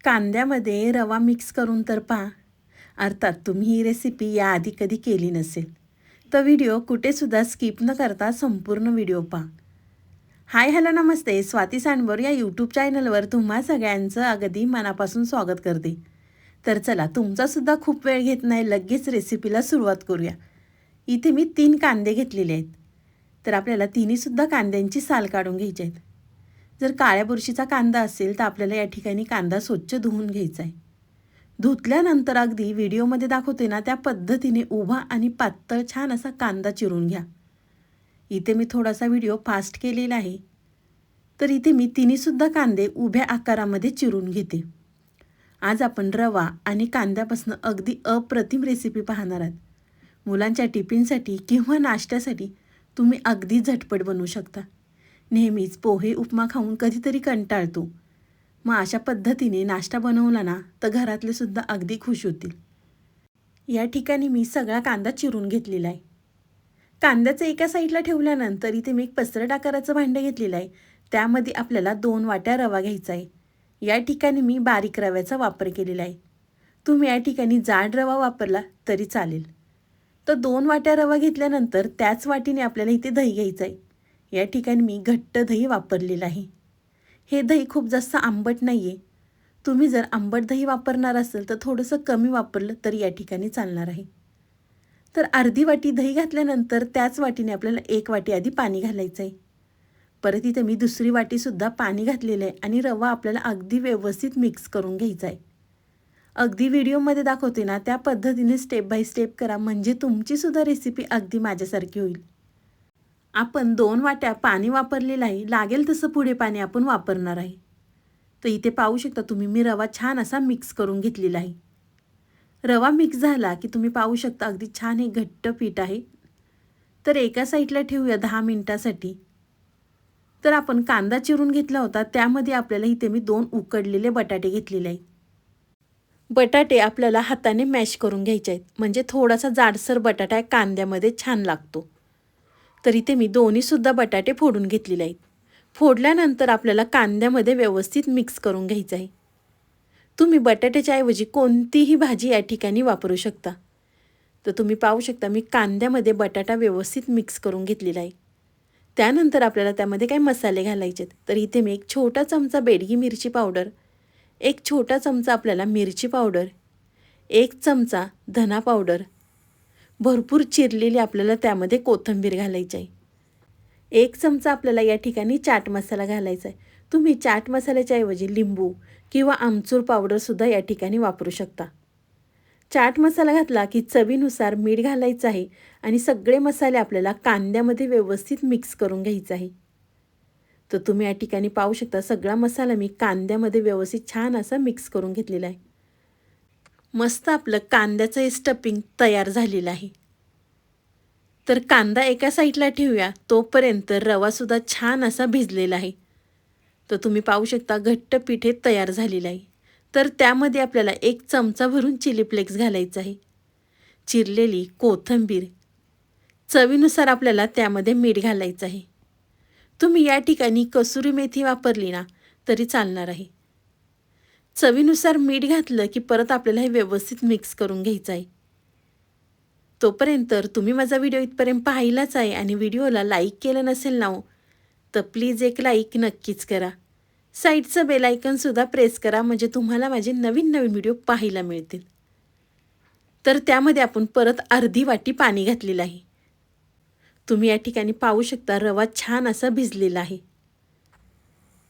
कांद्यामध्ये रवा मिक्स करून तर पहा. अर्थात तुम्ही ही रेसिपी याआधी कधी केली नसेल तर व्हिडिओ कुठेसुद्धा स्किप न करता संपूर्ण व्हिडिओ पहा. हाय हॅलो नमस्ते, स्वाती सांडवर या यूट्यूब चॅनलवर तुम्हा सगळ्यांचं अगदी मनापासून स्वागत करते. तर चला, तुमचासुद्धा खूप वेळ घेत नाही, लगेच रेसिपीला सुरुवात करूया. इथे मी 3 कांदे घेतलेले आहेत. तर आपल्याला तिन्हीसुद्धा कांद्यांची साल काढून घ्यायची आहेत. जर काळ्या बुरशीचा कांदा असेल तर आपल्याला या ठिकाणी कांदा स्वच्छ धुवून घ्यायचा आहे. धुतल्यानंतर अगदी व्हिडिओमध्ये दाखवते ना त्या पद्धतीने उभा आणि पातळ छान असा कांदा चिरून घ्या. इथे मी थोडासा व्हिडिओ फास्ट केलेला आहे. तर इथे मी तिन्हीसुद्धा कांदे उभ्या आकारामध्ये चिरून घेते. आज आपण रवा आणि कांद्यापासून अगदी अप्रतिम रेसिपी पाहणार आहात. मुलांच्या टिफिनसाठी किंवा नाश्त्यासाठी तुम्ही अगदी झटपट बनवू शकता. नेहमीच पोहे उपमा खाऊन कधीतरी कंटाळतो. मग अशा पद्धतीने नाश्ता बनवला ना तर घरातले सुद्धा अगदी खुश होतील. या ठिकाणी मी सगळा कांदा चिरून घेतलेला आहे. कांद्याचं एका साईडला ठेवल्यानंतर इथे मी एक पसरट आकाराचं भांडं घेतलेलं आहे. त्यामध्ये आपल्याला 2 वाट्या रवा घ्यायचा आहे. या ठिकाणी मी बारीक रव्याचा वापर केलेला आहे. तुम्ही या ठिकाणी जाड रवा वापरला तरी चालेल. तर 2 वाट्या रवा घेतल्यानंतर त्याच वाटीने आपल्याला इथे दही घ्यायचं आहे. या ठिकाणी मी घट्ट दही वापरलेलं आहे. हे दही खूप जास्त आंबट नाही आहे. तुम्ही जर आंबट दही वापरणार असेल तर थोडंसं कमी वापरलं तरी या ठिकाणी चालणार आहे. तर अर्धी वाटी दही घातल्यानंतर त्याच वाटीने आपल्याला 1 वाटी आधी पाणी घालायचं आहे. परत इथे मी दुसरी वाटीसुद्धा पाणी घातलेलं आहे आणि रवा आपल्याला अगदी व्यवस्थित मिक्स करून घ्यायचा आहे. अगदी व्हिडिओमध्ये दाखवते ना त्या पद्धतीने स्टेप बाय स्टेप करा, म्हणजे तुमचीसुद्धा रेसिपी अगदी माझ्यासारखी होईल. आपण 2 वाट्या पाणी वापरलेलं आहे. लागेल तसं पुढे पाणी आपण वापरणार आहे. तर इथे पाहू शकता तुम्ही, मी रवा छान असा मिक्स करून घेतलेला आहे. रवा मिक्स झाला की तुम्ही पाहू शकता अगदी छान हे घट्ट पीठ आहे. तर एका साईडला ठेवूया 10 मिनिटासाठी. तर आपण कांदा चिरून घेतला होता त्यामध्ये आपल्याला इथे मी 2 उकडलेले बटाटे घेतलेले आहेत. बटाटे आपल्याला हाताने मॅश करून घ्यायचे आहेत, म्हणजे थोडासा जाडसर बटाटा कांद्यामध्ये छान लागतो. तर इथे मी दोन्हीसुद्धा बटाटे फोडून घेतलेले आहेत. फोडल्यानंतर आपल्याला कांद्यामध्ये व्यवस्थित मिक्स करून घ्यायचं आहे. तुम्ही बटाट्याच्या ऐवजी कोणतीही भाजी या ठिकाणी वापरू शकता. तर तुम्ही पाहू शकता मी कांद्यामध्ये बटाटा व्यवस्थित मिक्स करून घेतलेला आहे. त्यानंतर आपल्याला त्यामध्ये काही मसाले घालायचे आहेत. तर इथे मी 1 छोटा चमचा बेडगी मिरची पावडर, 1 छोटा चमचा आपल्याला मिरची पावडर, 1 चमचा धना पावडर, भरपूर चिरलेली आपल्याला त्यामध्ये कोथिंबीर घालायची आहे. 1 चमचा आपल्याला या ठिकाणी चाट मसाला घालायचा आहे. तुम्ही चाट मसाल्याच्या ऐवजी लिंबू किंवा आमचूर पावडरसुद्धा या ठिकाणी वापरू शकता. चाट मसाला घातला की चवीनुसार मीठ घालायचं आहे आणि सगळे मसाले आपल्याला कांद्यामध्ये व्यवस्थित मिक्स करून घ्यायचं आहे. तर तुम्ही या ठिकाणी पाहू शकता सगळा मसाला मी कांद्यामध्ये व्यवस्थित छान असा मिक्स करून घेतलेला आहे. मस्त आपलं कांद्याचं हे स्टफिंग तयार झालेलं आहे. तर कांदा एका साईडला ठेवूया, तोपर्यंत रवासुद्धा छान असा भिजलेला आहे. तर तुम्ही पाहू शकता घट्ट पीठ हे तयार झालेलं आहे. तर त्यामध्ये आपल्याला 1 चमचा भरून चिली फ्लेक्स घालायचं आहे, चिरलेली कोथिंबीर, चवीनुसार आपल्याला त्यामध्ये मीठ घालायचं आहे. तुम्ही या ठिकाणी कसुरी मेथी वापरली ना तरी चालणार आहे. चवीनुसार मीठ घातलं की परत आपल्याला हे व्यवस्थित मिक्स करून घ्यायचं आहे. तोपर्यंत तुम्ही माझा व्हिडिओ इथपर्यंत पाहिलाच आहे आणि व्हिडिओला लाईक केलं नसेल ना तर प्लीज एक लाईक नक्कीच करा. साईडचं बेल आयकॉनसुद्धा प्रेस करा, म्हणजे तुम्हाला माझे नवीन नवीन व्हिडिओ पाहायला मिळतील. तर त्यामध्ये आपण परत अर्धी वाटी पाणी घातलेलं आहे. तुम्ही या ठिकाणी पाहू शकता रवा छान असा भिजलेला आहे.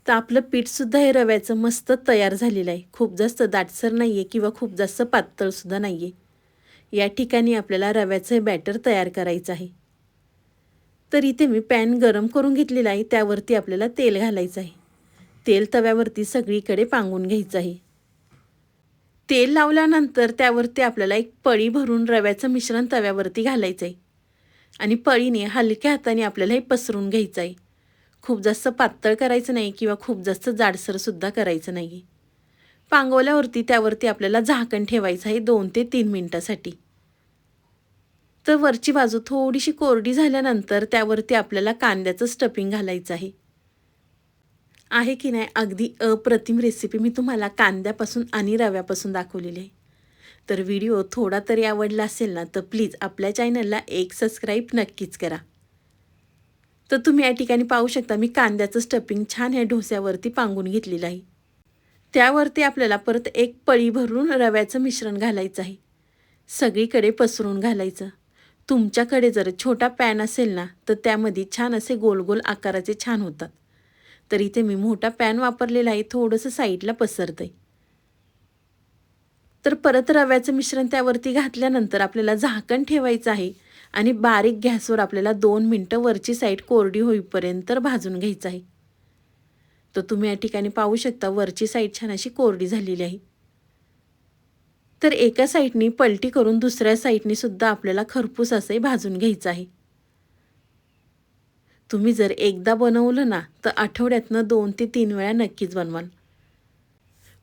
तर आपलं पीठसुद्धा हे रव्याचं मस्त तयार झालेलं आहे. खूप जास्त दाटसर नाही आहे किंवा खूप जास्त पातळसुद्धा नाही आहे. या ठिकाणी आपल्याला रव्याचं बॅटर तयार करायचं आहे. तर इथे मी पॅन गरम करून घेतलेला आहे. त्यावरती आपल्याला तेल घालायचं आहे. तेल तव्यावरती सगळीकडे पांगून घ्यायचं आहे. तेल लावल्यानंतर त्यावरती आपल्याला 1 पळी भरून रव्याचं मिश्रण तव्यावरती घालायचं आहे आणि पळीने हलक्या हाताने आपल्याला हे पसरून घ्यायचं आहे. खूप जास्त पातळ करायचं नाही किंवा खूप जास्त जाडसरसुद्धा करायचं नाही. पांगवल्यावरती त्यावरती आपल्याला झाकण ठेवायचं आहे 2 ते 3 मिनिटासाठी. तर वरची बाजू थोडीशी कोरडी झाल्यानंतर त्यावरती आपल्याला कांद्याचं स्टफिंग घालायचं आहे. आहे की नाही अगदी अप्रतिम रेसिपी मी तुम्हाला कांद्यापासून आणि रव्यापासून दाखवलेली आहे. तर व्हिडिओ थोडा तरी आवडला असेल ना तर प्लीज आपल्या चॅनलला एक सबस्क्राईब नक्कीच करा. तर तुम्ही या ठिकाणी पाहू शकता मी कांद्याचं स्टफिंग छान ह्या डोस्यावरती पांगून घेतलेलं आहे. त्यावरती आपल्याला परत एक पळी भरून रव्याचं मिश्रण घालायचं आहे. सगळीकडे पसरून घालायचं. तुमच्याकडे जर छोटा पॅन असेल ना तर त्यामध्ये छान असे गोल गोल आकाराचे छान होतात. तर इथे मी मोठा पॅन वापरलेला आहे, थोडंसं साईडला पसरतंय. तर परत रव्याचं मिश्रण त्यावरती घातल्यानंतर आपल्याला झाकण ठेवायचं आहे आणि बारीक गॅसवर आपल्याला 2 मिनटं वरची साईड कोरडी होईपर्यंत भाजून घ्यायचं आहे. तर तुम्ही या ठिकाणी पाहू शकता वरची साईड छान अशी कोरडी झालेली आहे. तर एका साईडनी पलटी करून दुसऱ्या साईडनी सुद्धा आपल्याला खरपूस असे भाजून घ्यायचं आहे. तुम्ही जर एकदा बनवलं ना तर आठवड्यातनं 2 ते 3 वेळा नक्कीच बनवाल.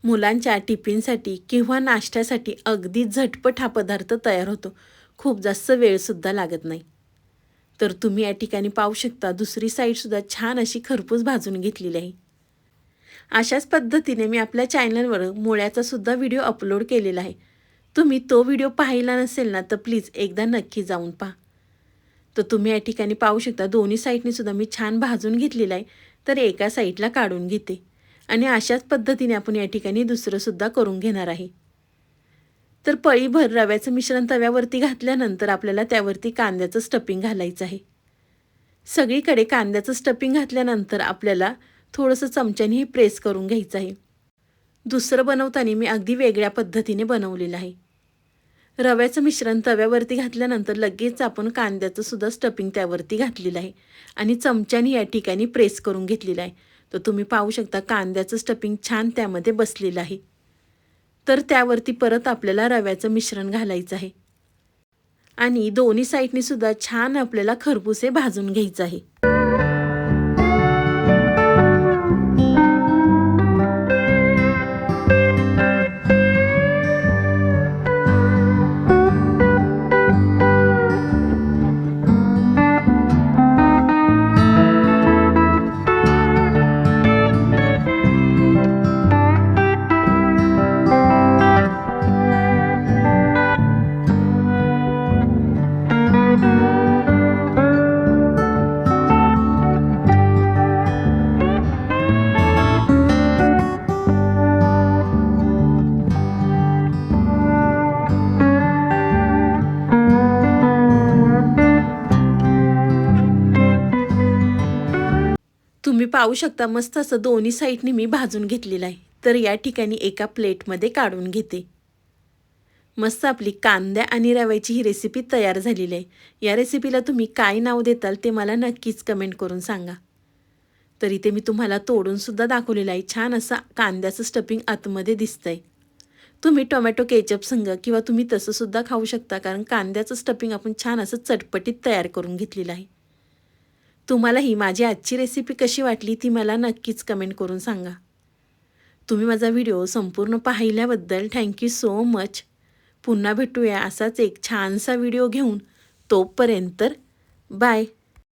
मुलांच्या टिफिनसाठी किंवा नाश्त्यासाठी अगदी झटपट हा पदार्थ तयार होतो. खूप जास्त वेळसुद्धा लागत नाही. तर तुम्ही या ठिकाणी पाहू शकता दुसरी साईडसुद्धा छान अशी खरपूस भाजून घेतलेली आहे. अशाच पद्धतीने मी आपल्या चॅनलवर मुळ्याचा सुद्धा व्हिडिओ अपलोड केलेला आहे. तुम्ही तो व्हिडिओ पाहिला नसेल ना तर प्लीज एकदा नक्की जाऊन पहा. तर तुम्ही या ठिकाणी पाहू शकता दोन्ही साईडनी सुद्धा मी छान भाजून घेतलेलं आहे. तर एका साईडला काढून घेते आणि अशाच पद्धतीने आपण या ठिकाणी दुसरं सुद्धा करून घेणार आहे. तर पळीभर रव्याचं मिश्रण तव्यावरती घातल्यानंतर आपल्याला त्यावरती कांद्याचं स्टफिंग घालायचं आहे. सगळीकडे कांद्याचं स्टफिंग घातल्यानंतर आपल्याला थोडंसं चमच्याने हे प्रेस करून घ्यायचं आहे. दुसरं बनवताना मी अगदी वेगळ्या पद्धतीने बनवलेलं आहे. रव्याचं मिश्रण तव्यावरती घातल्यानंतर लगेच आपण कांद्याचं सुद्धा स्टफिंग त्यावरती घातलेलं आहे आणि चमच्याने या ठिकाणी प्रेस करून घेतलेलं आहे. तर तुम्ही पाहू शकता कांद्याचं स्टफिंग छान त्यामध्ये बसलेलं आहे. तर त्यावरती परत आपल्याला रव्याचं मिश्रण घालायचं आहे आणि दोन्ही साईडनी सुद्धा छान आपल्याला खरपूस भाजून घ्यायचं आहे. तुम्ही पाहू शकता मस्त असं दोन्ही साईडनी मी भाजून घेतलेलं आहे. तर या ठिकाणी एका प्लेटमध्ये काढून घेते. मस्त आपली कांद्या आणि रव्याची ही रेसिपी तयार झालेली आहे. या रेसिपीला तुम्ही काय नाव देताल ते मला नक्कीच कमेंट करून सांगा. तर इथे मी तुम्हाला तोडून सुद्धा दाखवलेलं आहे. छान असं कांद्याचं स्टफिंग आतमध्ये दिसतंय. तुम्ही टोमॅटो केचप संग किंवा तुम्ही तसं सुद्धा खाऊ शकता, कारण कांद्याचं स्टफिंग आपण छान असं चटपटीत तयार करून घेतलेलं आहे. तुम्हाला ही माझी आजची रेसिपी कशी वाटली ती मला नक्कीच कमेंट करून सांगा. तुम्ही माझा व्हिडिओ संपूर्ण पाहिल्याबद्दल थँक्यू सो मच. पुन्हा भेटूया असाच एक छानसा व्हिडिओ घेऊन. तोपर्यंत बाय.